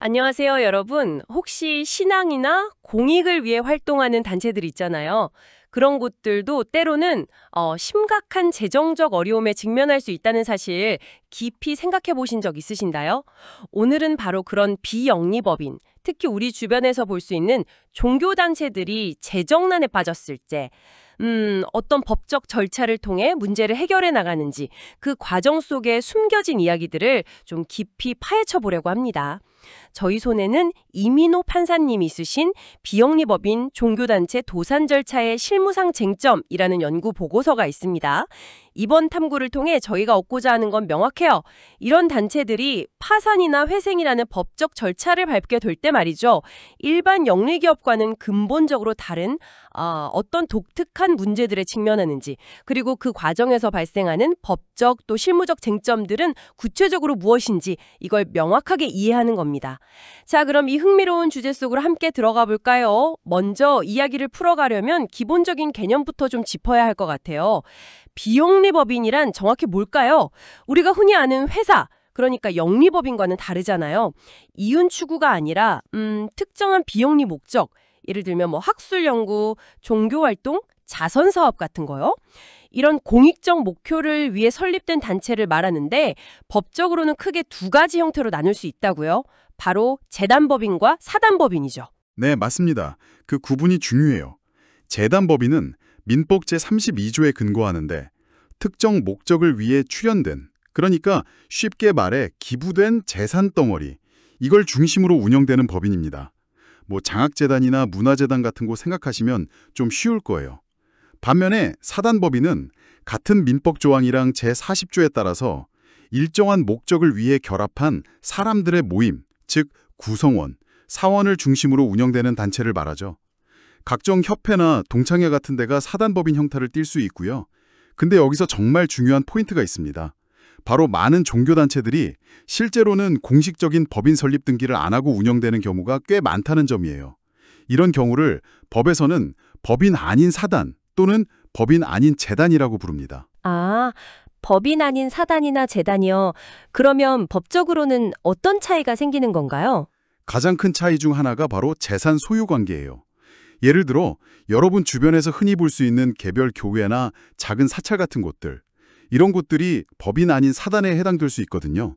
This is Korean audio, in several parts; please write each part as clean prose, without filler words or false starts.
안녕하세요, 여러분. 혹시 신앙이나 공익을 위해 활동하는 단체들 있잖아요. 그런 곳들도 때로는 심각한 재정적 어려움에 직면할 수 있다는 사실 깊이 생각해 보신 적 있으신가요? 오늘은 바로 그런 비영리법인, 특히 우리 주변에서 볼 수 있는 종교단체들이 재정난에 빠졌을 때, 어떤 법적 절차를 통해 문제를 해결해 나가는지 그 과정 속에 숨겨진 이야기들을 좀 깊이 파헤쳐 보려고 합니다. 저희 손에는 이민호 판사님이 쓰신 비영리법인 종교단체 도산 절차의 실무상 쟁점이라는 연구 보고서가 있습니다. 이번 탐구를 통해 저희가 얻고자 하는 건 명확해요. 이런 단체들이 파산이나 회생이라는 법적 절차를 밟게 될 때 말이죠. 일반 영리기업과는 근본적으로 다른 어떤 독특한 문제들에 직면하는지, 그리고 그 과정에서 발생하는 법적 또 실무적 쟁점들은 구체적으로 무엇인지 이걸 명확하게 이해하는 겁니다. 자, 그럼 이 흥미로운 주제 속으로 함께 들어가 볼까요? 먼저 이야기를 풀어가려면 기본적인 개념부터 좀 짚어야 할 것 같아요. 비영리법인이란 정확히 뭘까요? 우리가 흔히 아는 회사, 그러니까 영리법인과는 다르잖아요. 이윤 추구가 아니라 특정한 비영리 목적, 예를 들면 뭐 학술 연구, 종교 활동, 자선 사업 같은 거요. 이런 공익적 목표를 위해 설립된 단체를 말하는데 법적으로는 크게 두 가지 형태로 나눌 수 있다고요. 바로 재단법인과 사단법인이죠. 네, 맞습니다. 그 구분이 중요해요. 재단법인은 민법 제32조에 근거하는데 특정 목적을 위해 출연된, 그러니까 쉽게 말해 기부된 재산 덩어리, 이걸 중심으로 운영되는 법인입니다. 뭐 장학재단이나 문화재단 같은 곳 생각하시면 좀 쉬울 거예요. 반면에 사단법인은 같은 민법 조항이랑 제40조에 따라서 일정한 목적을 위해 결합한 사람들의 모임, 즉 구성원, 사원을 중심으로 운영되는 단체를 말하죠. 각종 협회나 동창회 같은 데가 사단법인 형태를 띌 수 있고요. 근데 여기서 정말 중요한 포인트가 있습니다. 바로 많은 종교단체들이 실제로는 공식적인 법인 설립 등기를 안 하고 운영되는 경우가 꽤 많다는 점이에요. 이런 경우를 법에서는 법인 아닌 사단 또는 법인 아닌 재단이라고 부릅니다. 아, 법인 아닌 사단이나 재단이요. 그러면 법적으로는 어떤 차이가 생기는 건가요? 가장 큰 차이 중 하나가 바로 재산 소유 관계예요. 예를 들어 여러분 주변에서 흔히 볼 수 있는 개별 교회나 작은 사찰 같은 곳들, 이런 곳들이 법인 아닌 사단에 해당될 수 있거든요.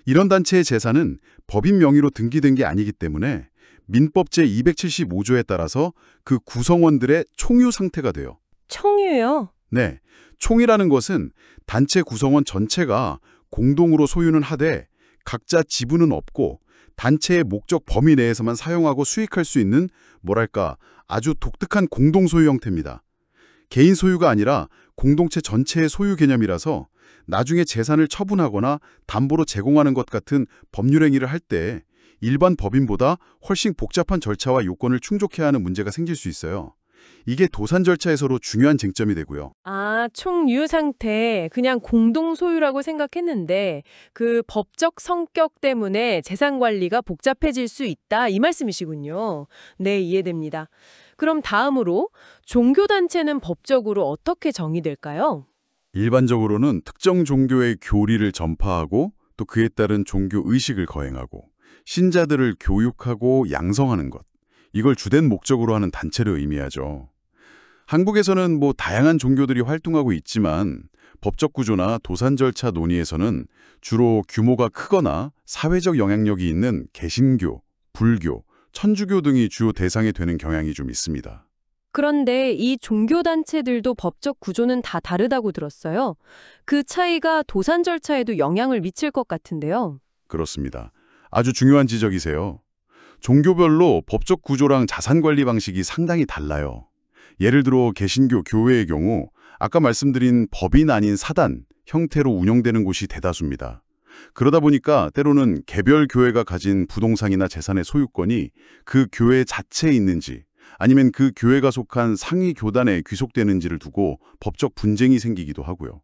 이런 단체의 재산은 법인 명의로 등기된 게 아니기 때문에 민법 제275조에 따라서 그 구성원들의 총유 상태가 돼요. 청유요? 네, 총이라는 것은 단체 구성원 전체가 공동으로 소유는 하되 각자 지분은 없고 단체의 목적 범위 내에서만 사용하고 수익할 수 있는 뭐랄까 아주 독특한 공동소유 형태입니다. 개인 소유가 아니라 공동체 전체의 소유 개념이라서 나중에 재산을 처분하거나 담보로 제공하는 것 같은 법률 행위를 할 때 일반 법인보다 훨씬 복잡한 절차와 요건을 충족해야 하는 문제가 생길 수 있어요. 이게 도산 절차에서도 중요한 쟁점이 되고요. 아, 총유 상태, 그냥 공동 소유라고 생각했는데 그 법적 성격 때문에 재산 관리가 복잡해질 수 있다, 이 말씀이시군요. 네, 이해됩니다. 그럼 다음으로 종교단체는 법적으로 어떻게 정의될까요? 일반적으로는 특정 종교의 교리를 전파하고 또 그에 따른 종교 의식을 거행하고 신자들을 교육하고 양성하는 것, 이걸 주된 목적으로 하는 단체를 의미하죠. 한국에서는 뭐 다양한 종교들이 활동하고 있지만 법적 구조나 도산 절차 논의에서는 주로 규모가 크거나 사회적 영향력이 있는 개신교, 불교, 천주교 등이 주요 대상이 되는 경향이 좀 있습니다. 그런데 이 종교단체들도 법적 구조는 다 다르다고 들었어요. 그 차이가 도산 절차에도 영향을 미칠 것 같은데요. 그렇습니다. 아주 중요한 지적이세요. 종교별로 법적 구조랑 자산 관리 방식이 상당히 달라요. 예를 들어 개신교 교회의 경우 아까 말씀드린 법인 아닌 사단 형태로 운영되는 곳이 대다수입니다. 그러다 보니까 때로는 개별 교회가 가진 부동산이나 재산의 소유권이 그 교회 자체에 있는지 아니면 그 교회가 속한 상위 교단에 귀속되는지를 두고 법적 분쟁이 생기기도 하고요.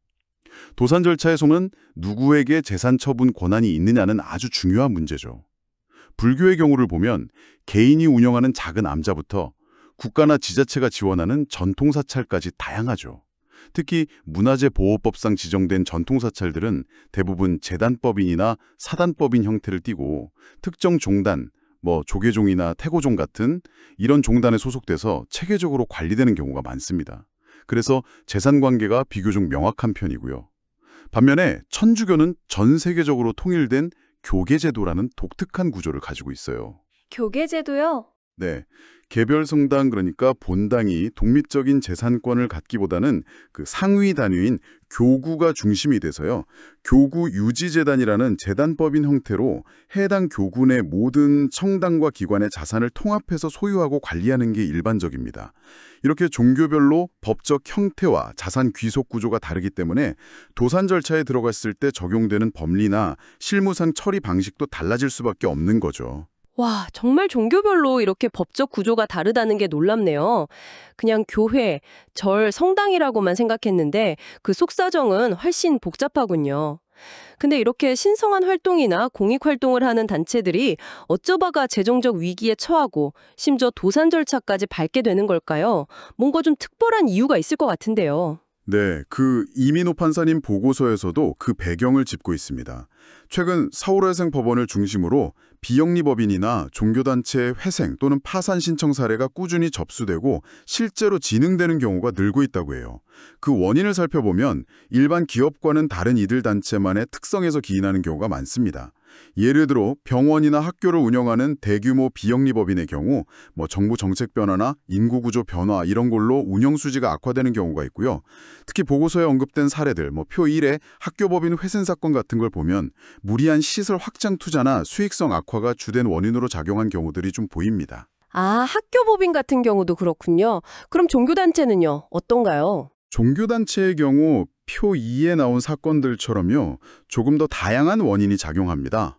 도산 절차에서는 누구에게 재산 처분 권한이 있느냐는 아주 중요한 문제죠. 불교의 경우를 보면 개인이 운영하는 작은 암자부터 국가나 지자체가 지원하는 전통사찰까지 다양하죠. 특히 문화재보호법상 지정된 전통사찰들은 대부분 재단법인이나 사단법인 형태를 띠고 특정 종단, 조계종이나 태고종 같은 이런 종단에 소속돼서 체계적으로 관리되는 경우가 많습니다. 그래서 재산 관계가 비교적 명확한 편이고요. 반면에 천주교는 전 세계적으로 통일된 교계제도라는 독특한 구조를 가지고 있어요. 교계제도요? 네, 개별 성당 그러니까 본당이 독립적인 재산권을 갖기보다는 그 상위 단위인 교구가 중심이 돼서요. 교구 유지재단이라는 재단법인 형태로 해당 교구 내 모든 성당과 기관의 자산을 통합해서 소유하고 관리하는 게 일반적입니다. 이렇게 종교별로 법적 형태와 자산 귀속 구조가 다르기 때문에 도산 절차에 들어갔을 때 적용되는 법리나 실무상 처리 방식도 달라질 수밖에 없는 거죠. 와, 정말 종교별로 이렇게 법적 구조가 다르다는 게 놀랍네요. 그냥 교회, 절, 성당이라고만 생각했는데 그 속사정은 훨씬 복잡하군요. 근데 이렇게 신성한 활동이나 공익 활동을 하는 단체들이 어쩌다가 재정적 위기에 처하고 심지어 도산 절차까지 밟게 되는 걸까요? 뭔가 좀 특별한 이유가 있을 것 같은데요. 네, 그 이민호 판사님 보고서에서도 그 배경을 짚고 있습니다. 최근 서울회생법원을 중심으로 비영리법인이나 종교단체의 회생 또는 파산 신청 사례가 꾸준히 접수되고 실제로 진행되는 경우가 늘고 있다고 해요. 그 원인을 살펴보면 일반 기업과는 다른 이들 단체만의 특성에서 기인하는 경우가 많습니다. 예를 들어 병원이나 학교를 운영하는 대규모 비영리법인의 경우 정부 정책 변화나 인구구조 변화 이런 걸로 운영 수지가 악화되는 경우가 있고요. 특히 보고서에 언급된 사례들 표 1의 학교법인 회생 사건 같은 걸 보면 무리한 시설 확장 투자나 수익성 악화가 주된 원인으로 작용한 경우들이 좀 보입니다. 아, 학교법인 같은 경우도 그렇군요. 그럼 종교단체는요? 어떤가요? 종교단체의 경우 표 2에 나온 사건들처럼요. 조금 더 다양한 원인이 작용합니다.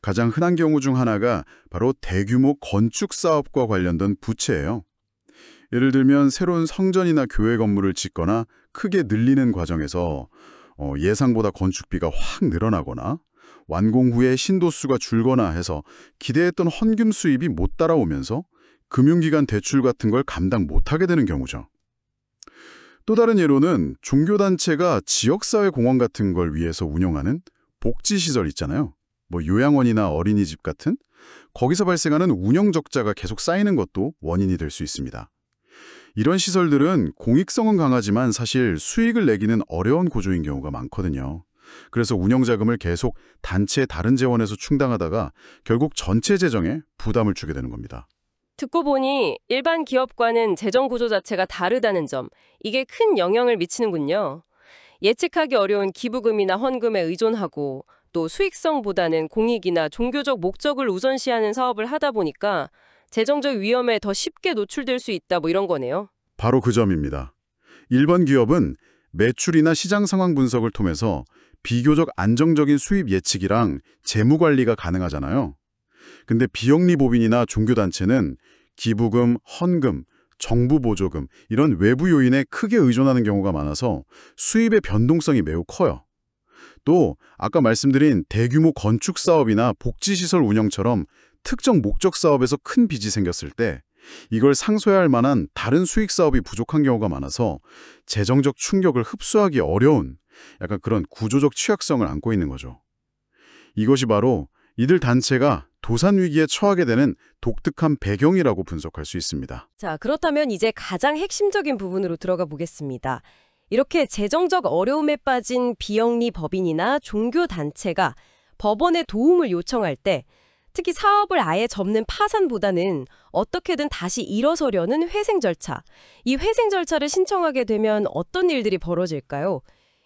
가장 흔한 경우 중 하나가 바로 대규모 건축 사업과 관련된 부채예요. 예를 들면 새로운 성전이나 교회 건물을 짓거나 크게 늘리는 과정에서 예상보다 건축비가 확 늘어나거나 완공 후에 신도수가 줄거나 해서 기대했던 헌금 수입이 못 따라오면서 금융기관 대출 같은 걸 감당 못하게 되는 경우죠. 또 다른 예로는 종교단체가 지역사회 공원 같은 걸 위해서 운영하는 복지시설 있잖아요. 요양원이나 어린이집 같은 거기서 발생하는 운영 적자가 계속 쌓이는 것도 원인이 될 수 있습니다. 이런 시설들은 공익성은 강하지만 사실 수익을 내기는 어려운 구조인 경우가 많거든요. 그래서 운영 자금을 계속 단체 다른 재원에서 충당하다가 결국 전체 재정에 부담을 주게 되는 겁니다. 듣고 보니 일반 기업과는 재정 구조 자체가 다르다는 점, 이게 큰 영향을 미치는군요. 예측하기 어려운 기부금이나 헌금에 의존하고 또 수익성보다는 공익이나 종교적 목적을 우선시하는 사업을 하다 보니까 재정적 위험에 더 쉽게 노출될 수 있다 이런 거네요. 바로 그 점입니다. 일반 기업은 매출이나 시장 상황 분석을 통해서 비교적 안정적인 수입 예측이랑 재무 관리가 가능하잖아요. 근데 비영리법인이나 종교단체는 기부금, 헌금, 정부 보조금 이런 외부 요인에 크게 의존하는 경우가 많아서 수입의 변동성이 매우 커요. 또 아까 말씀드린 대규모 건축 사업이나 복지시설 운영처럼 특정 목적 사업에서 큰 빚이 생겼을 때 이걸 상쇄할 만한 다른 수익 사업이 부족한 경우가 많아서 재정적 충격을 흡수하기 어려운 약간 그런 구조적 취약성을 안고 있는 거죠. 이것이 바로 이들 단체가 도산 위기에 처하게 되는 독특한 배경이라고 분석할 수 있습니다. 자, 그렇다면 이제 가장 핵심적인 부분으로 들어가 보겠습니다. 이렇게 재정적 어려움에 빠진 비영리 법인이나 종교단체가 법원의 도움을 요청할 때 특히 사업을 아예 접는 파산보다는 어떻게든 다시 일어서려는 회생 절차. 이 회생 절차를 신청하게 되면 어떤 일들이 벌어질까요?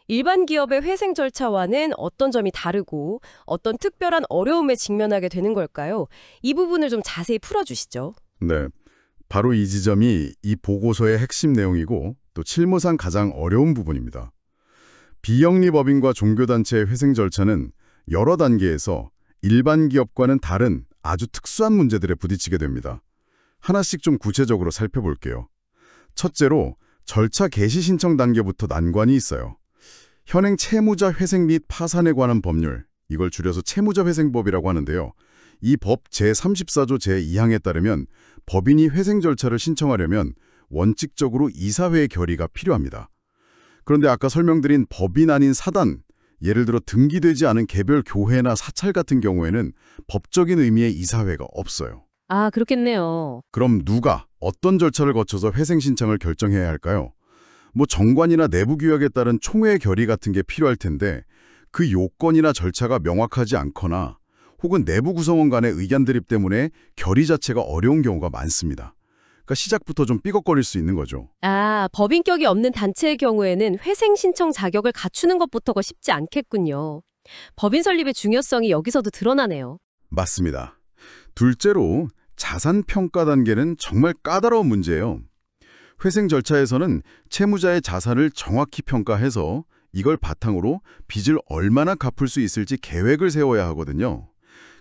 일반 기업의 회생 절차와는 어떤 점이 다르고 어떤 특별한 어려움에 직면하게 되는 걸까요? 이 부분을 좀 자세히 풀어주시죠. 네, 바로 이 지점이 이 보고서의 핵심 내용이고 또 실무상 가장 어려운 부분입니다. 비영리 법인과 종교단체의 회생 절차는 여러 단계에서 일반 기업과는 다른 아주 특수한 문제들에 부딪히게 됩니다. 하나씩 좀 구체적으로 살펴볼게요. 첫째로 절차 개시 신청 단계부터 난관이 있어요. 현행 채무자 회생 및 파산에 관한 법률, 이걸 줄여서 채무자회생법이라고 하는데요. 이 법 제34조 제2항에 따르면 법인이 회생 절차를 신청하려면 원칙적으로 이사회의 결의가 필요합니다. 그런데 아까 설명드린 법인 아닌 사단, 예를 들어 등기되지 않은 개별 교회나 사찰 같은 경우에는 법적인 의미의 이사회가 없어요. 아, 그렇겠네요. 그럼 누가 어떤 절차를 거쳐서 회생 신청을 결정해야 할까요? 뭐 정관이나 내부 규약에 따른 총회 결의 같은 게 필요할 텐데 그 요건이나 절차가 명확하지 않거나 혹은 내부 구성원 간의 의견 드립 때문에 결의 자체가 어려운 경우가 많습니다. 그러니까 시작부터 좀 삐걱거릴 수 있는 거죠. 아, 법인격이 없는 단체의 경우에는 회생 신청 자격을 갖추는 것부터가 쉽지 않겠군요. 법인 설립의 중요성이 여기서도 드러나네요. 맞습니다. 둘째로 자산 평가 단계는 정말 까다로운 문제예요. 회생 절차에서는 채무자의 자산을 정확히 평가해서 이걸 바탕으로 빚을 얼마나 갚을 수 있을지 계획을 세워야 하거든요.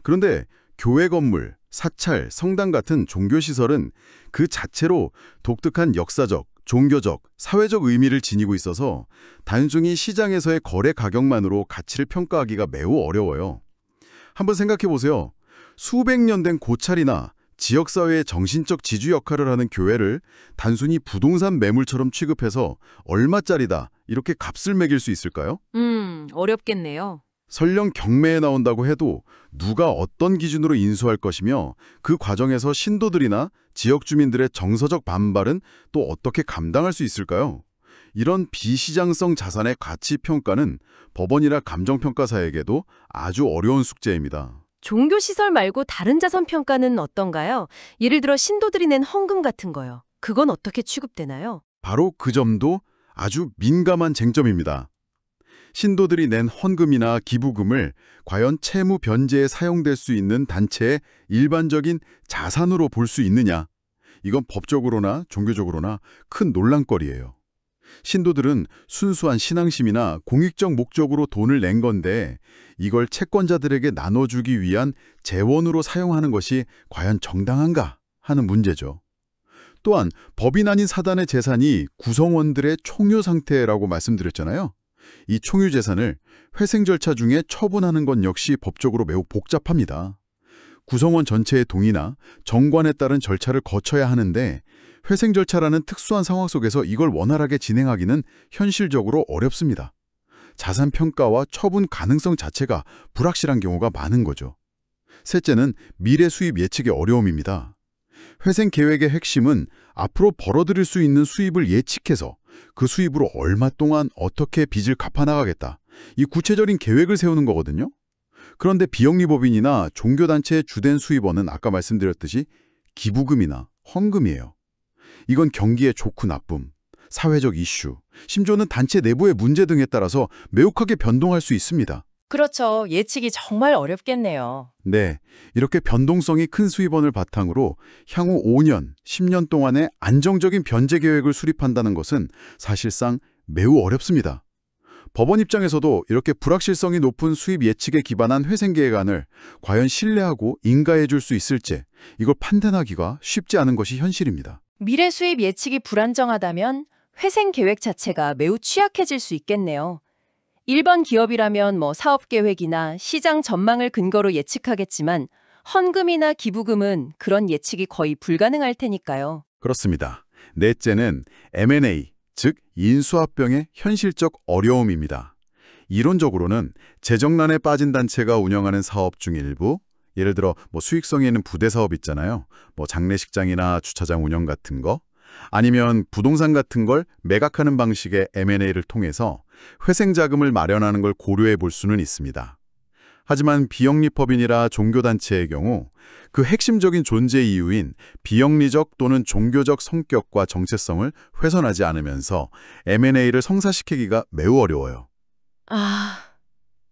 그런데 교회 건물, 사찰, 성당 같은 종교시설은 그 자체로 독특한 역사적, 종교적, 사회적 의미를 지니고 있어서 단순히 시장에서의 거래 가격만으로 가치를 평가하기가 매우 어려워요. 한번 생각해 보세요. 수백 년 된 고찰이나 지역사회의 정신적 지주 역할을 하는 교회를 단순히 부동산 매물처럼 취급해서 얼마짜리다 이렇게 값을 매길 수 있을까요? 어렵겠네요. 설령 경매에 나온다고 해도 누가 어떤 기준으로 인수할 것이며 그 과정에서 신도들이나 지역 주민들의 정서적 반발은 또 어떻게 감당할 수 있을까요? 이런 비시장성 자산의 가치 평가는 법원이나 감정평가사에게도 아주 어려운 숙제입니다. 종교시설 말고 다른 자산 평가는 어떤가요? 예를 들어 신도들이 낸 헌금 같은 거요. 그건 어떻게 취급되나요? 바로 그 점도 아주 민감한 쟁점입니다. 신도들이 낸 헌금이나 기부금을 과연 채무 변제에 사용될 수 있는 단체의 일반적인 자산으로 볼 수 있느냐? 이건 법적으로나 종교적으로나 큰 논란거리예요. 신도들은 순수한 신앙심이나 공익적 목적으로 돈을 낸 건데 이걸 채권자들에게 나눠주기 위한 재원으로 사용하는 것이 과연 정당한가 하는 문제죠. 또한 법인 아닌 사단의 재산이 구성원들의 총유 상태라고 말씀드렸잖아요. 이 총유 재산을 회생 절차 중에 처분하는 건 역시 법적으로 매우 복잡합니다. 구성원 전체의 동의나 정관에 따른 절차를 거쳐야 하는데 회생 절차라는 특수한 상황 속에서 이걸 원활하게 진행하기는 현실적으로 어렵습니다. 자산 평가와 처분 가능성 자체가 불확실한 경우가 많은 거죠. 셋째는 미래 수입 예측의 어려움입니다. 회생 계획의 핵심은 앞으로 벌어들일 수 있는 수입을 예측해서 그 수입으로 얼마 동안 어떻게 빚을 갚아나가겠다. 이 구체적인 계획을 세우는 거거든요. 그런데 비영리법인이나 종교단체의 주된 수입원은 아까 말씀드렸듯이 기부금이나 헌금이에요. 이건 경기의 좋고 나쁨, 사회적 이슈, 심지어는 단체 내부의 문제 등에 따라서 매혹하게 변동할 수 있습니다. 그렇죠. 예측이 정말 어렵겠네요. 네, 이렇게 변동성이 큰 수입원을 바탕으로 향후 5년, 10년 동안의 안정적인 변제 계획을 수립한다는 것은 사실상 매우 어렵습니다. 법원 입장에서도 이렇게 불확실성이 높은 수입 예측에 기반한 회생 계획안을 과연 신뢰하고 인가해 줄 수 있을지 이걸 판단하기가 쉽지 않은 것이 현실입니다. 미래 수입 예측이 불안정하다면 회생 계획 자체가 매우 취약해질 수 있겠네요. 일반 기업이라면 사업 계획이나 시장 전망을 근거로 예측하겠지만 헌금이나 기부금은 그런 예측이 거의 불가능할 테니까요. 그렇습니다. 넷째는 M&A, 즉 인수합병의 현실적 어려움입니다. 이론적으로는 재정난에 빠진 단체가 운영하는 사업 중 일부, 예를 들어 수익성이 있는 부대 사업 있잖아요. 장례식장이나 주차장 운영 같은 거, 아니면 부동산 같은 걸 매각하는 방식의 M&A를 통해서 회생 자금을 마련하는 걸 고려해 볼 수는 있습니다. 하지만 비영리법인이라 종교단체의 경우 그 핵심적인 존재 이유인 비영리적 또는 종교적 성격과 정체성을 훼손하지 않으면서 M&A를 성사시키기가 매우 어려워요. 아,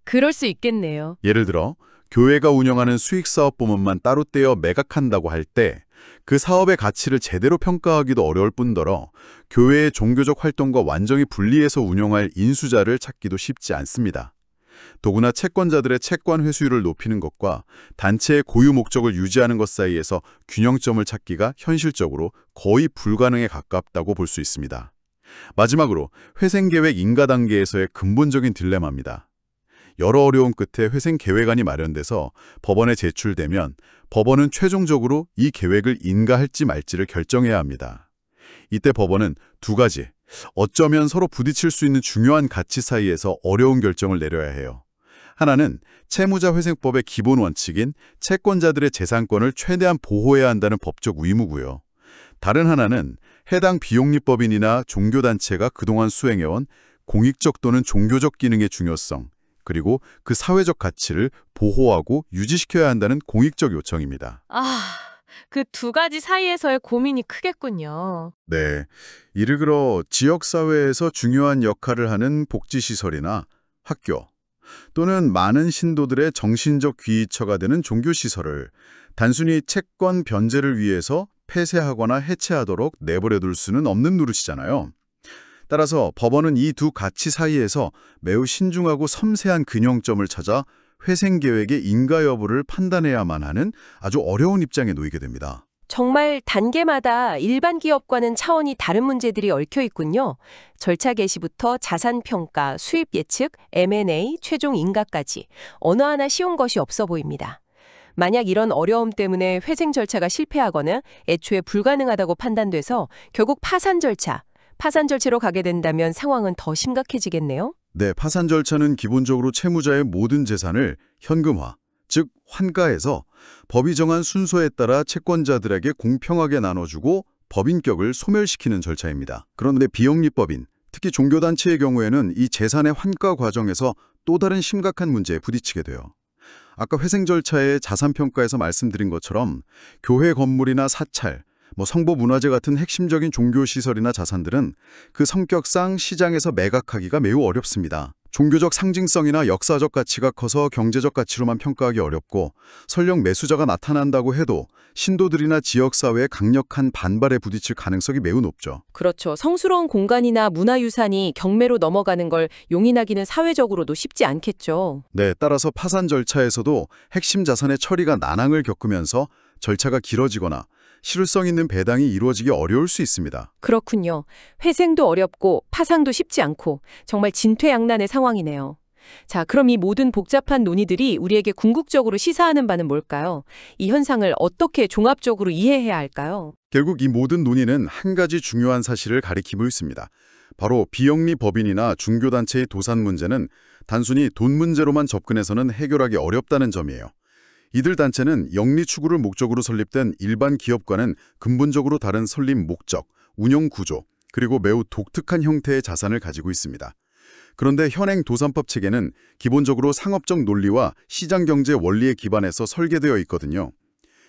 그럴 수 있겠네요. 예를 들어 교회가 운영하는 수익사업 부문만 따로 떼어 매각한다고 할 때 그 사업의 가치를 제대로 평가하기도 어려울 뿐더러 교회의 종교적 활동과 완전히 분리해서 운영할 인수자를 찾기도 쉽지 않습니다. 더구나 채권자들의 채권 회수율을 높이는 것과 단체의 고유 목적을 유지하는 것 사이에서 균형점을 찾기가 현실적으로 거의 불가능에 가깝다고 볼 수 있습니다. 마지막으로 회생계획 인가 단계에서의 근본적인 딜레마입니다. 여러 어려움 끝에 회생 계획안이 마련돼서 법원에 제출되면 법원은 최종적으로 이 계획을 인가할지 말지를 결정해야 합니다. 이때 법원은 두 가지, 어쩌면 서로 부딪힐 수 있는 중요한 가치 사이에서 어려운 결정을 내려야 해요. 하나는 채무자회생법의 기본 원칙인 채권자들의 재산권을 최대한 보호해야 한다는 법적 의무고요. 다른 하나는 해당 비영리법인이나 종교단체가 그동안 수행해온 공익적 또는 종교적 기능의 중요성, 그리고 그 사회적 가치를 보호하고 유지시켜야 한다는 공익적 요청입니다. 그 두 가지 사이에서의 고민이 크겠군요. 네, 이를 들어 지역사회에서 중요한 역할을 하는 복지시설이나 학교, 또는 많은 신도들의 정신적 귀의처가 되는 종교시설을 단순히 채권 변제를 위해서 폐쇄하거나 해체하도록 내버려둘 수는 없는 노릇이잖아요. 따라서 법원은 이 두 가치 사이에서 매우 신중하고 섬세한 균형점을 찾아 회생계획의 인가 여부를 판단해야만 하는 아주 어려운 입장에 놓이게 됩니다. 정말 단계마다 일반 기업과는 차원이 다른 문제들이 얽혀 있군요. 절차 개시부터 자산 평가, 수입 예측, M&A, 최종 인가까지 어느 하나 쉬운 것이 없어 보입니다. 만약 이런 어려움 때문에 회생 절차가 실패하거나 애초에 불가능하다고 판단돼서 결국 파산 절차로 가게 된다면 상황은 더 심각해지겠네요. 네, 파산 절차는 기본적으로 채무자의 모든 재산을 현금화, 즉 환가해서 법이 정한 순서에 따라 채권자들에게 공평하게 나눠주고 법인격을 소멸시키는 절차입니다. 그런데 비영리법인, 특히 종교단체의 경우에는 이 재산의 환가 과정에서 또 다른 심각한 문제에 부딪히게 돼요. 아까 회생 절차의 자산평가에서 말씀드린 것처럼 교회 건물이나 사찰, 성보문화재 같은 핵심적인 종교시설이나 자산들은 그 성격상 시장에서 매각하기가 매우 어렵습니다. 종교적 상징성이나 역사적 가치가 커서 경제적 가치로만 평가하기 어렵고 설령 매수자가 나타난다고 해도 신도들이나 지역사회의 강력한 반발에 부딪힐 가능성이 매우 높죠. 그렇죠. 성스러운 공간이나 문화유산이 경매로 넘어가는 걸 용인하기는 사회적으로도 쉽지 않겠죠. 네, 따라서 파산 절차에서도 핵심 자산의 처리가 난항을 겪으면서 절차가 길어지거나 실효성 있는 배당이 이루어지기 어려울 수 있습니다. 그렇군요. 회생도 어렵고 파상도 쉽지 않고 정말 진퇴양난의 상황이네요. 자, 그럼 이 모든 복잡한 논의들이 우리에게 궁극적으로 시사하는 바는 뭘까요? 이 현상을 어떻게 종합적으로 이해해야 할까요? 결국 이 모든 논의는 한 가지 중요한 사실을 가리키고 있습니다. 바로 비영리 법인이나 중교단체의 도산 문제는 단순히 돈 문제로만 접근해서는 해결하기 어렵다는 점이에요. 이들 단체는 영리 추구를 목적으로 설립된 일반 기업과는 근본적으로 다른 설립 목적, 운영 구조, 그리고 매우 독특한 형태의 자산을 가지고 있습니다. 그런데 현행 도산법 체계는 기본적으로 상업적 논리와 시장경제 원리에 기반해서 설계되어 있거든요.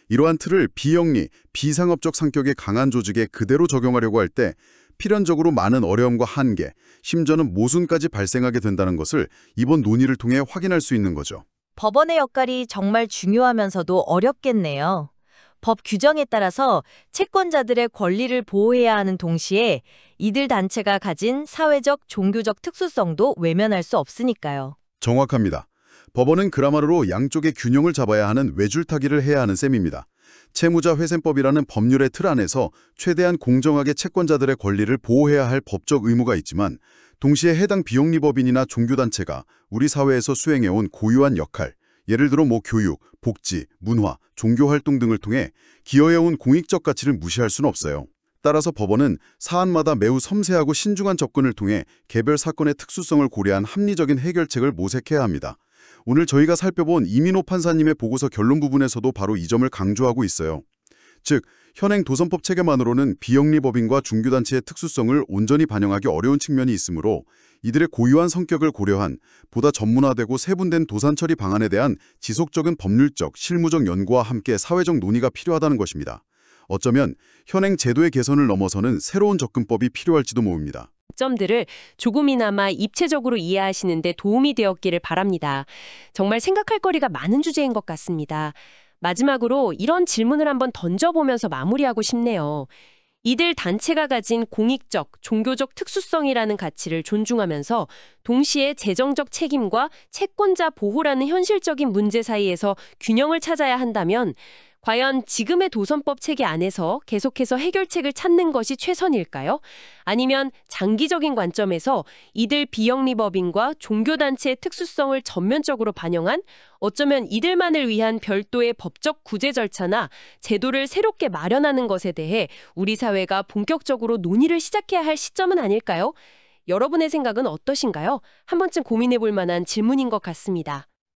이러한 틀을 비영리, 비상업적 성격의 강한 조직에 그대로 적용하려고 할 때 필연적으로 많은 어려움과 한계, 심지어는 모순까지 발생하게 된다는 것을 이번 논의를 통해 확인할 수 있는 거죠. 법원의 역할이 정말 중요하면서도 어렵겠네요. 법 규정에 따라서 채권자들의 권리를 보호해야 하는 동시에 이들 단체가 가진 사회적, 종교적 특수성도 외면할 수 없으니까요. 정확합니다. 법원은 그야말로 양쪽의 균형을 잡아야 하는 외줄타기를 해야 하는 셈입니다. 채무자회생법이라는 법률의 틀 안에서 최대한 공정하게 채권자들의 권리를 보호해야 할 법적 의무가 있지만 동시에 해당 비영리법인이나 종교단체가 우리 사회에서 수행해온 고유한 역할, 예를 들어 교육, 복지, 문화, 종교활동 등을 통해 기여해온 공익적 가치를 무시할 수는 없어요. 따라서 법원은 사안마다 매우 섬세하고 신중한 접근을 통해 개별 사건의 특수성을 고려한 합리적인 해결책을 모색해야 합니다. 오늘 저희가 살펴본 이민호 판사님의 보고서 결론 부분에서도 바로 이 점을 강조하고 있어요. 즉, 현행 도선법 체계만으로는 비영리법인과 종교단체의 특수성을 온전히 반영하기 어려운 측면이 있으므로 이들의 고유한 성격을 고려한 보다 전문화되고 세분된 도산 처리 방안에 대한 지속적인 법률적, 실무적 연구와 함께 사회적 논의가 필요하다는 것입니다. 어쩌면 현행 제도의 개선을 넘어서는 새로운 접근법이 필요할지도 모릅니다. 점들을 조금이나마 입체적으로 이해하시는 데 도움이 되었기를 바랍니다. 정말 생각할 거리가 많은 주제인 것 같습니다. 마지막으로 이런 질문을 한번 던져보면서 마무리하고 싶네요. 이들 단체가 가진 공익적, 종교적 특수성이라는 가치를 존중하면서 동시에 재정적 책임과 채권자 보호라는 현실적인 문제 사이에서 균형을 찾아야 한다면 과연 지금의 도선법 체계 안에서 계속해서 해결책을 찾는 것이 최선일까요? 아니면 장기적인 관점에서 이들 비영리법인과 종교단체의 특수성을 전면적으로 반영한 어쩌면 이들만을 위한 별도의 법적 구제 절차나 제도를 새롭게 마련하는 것에 대해 우리 사회가 본격적으로 논의를 시작해야 할 시점은 아닐까요? 여러분의 생각은 어떠신가요? 한 번쯤 고민해 볼 만한 질문인 것 같습니다.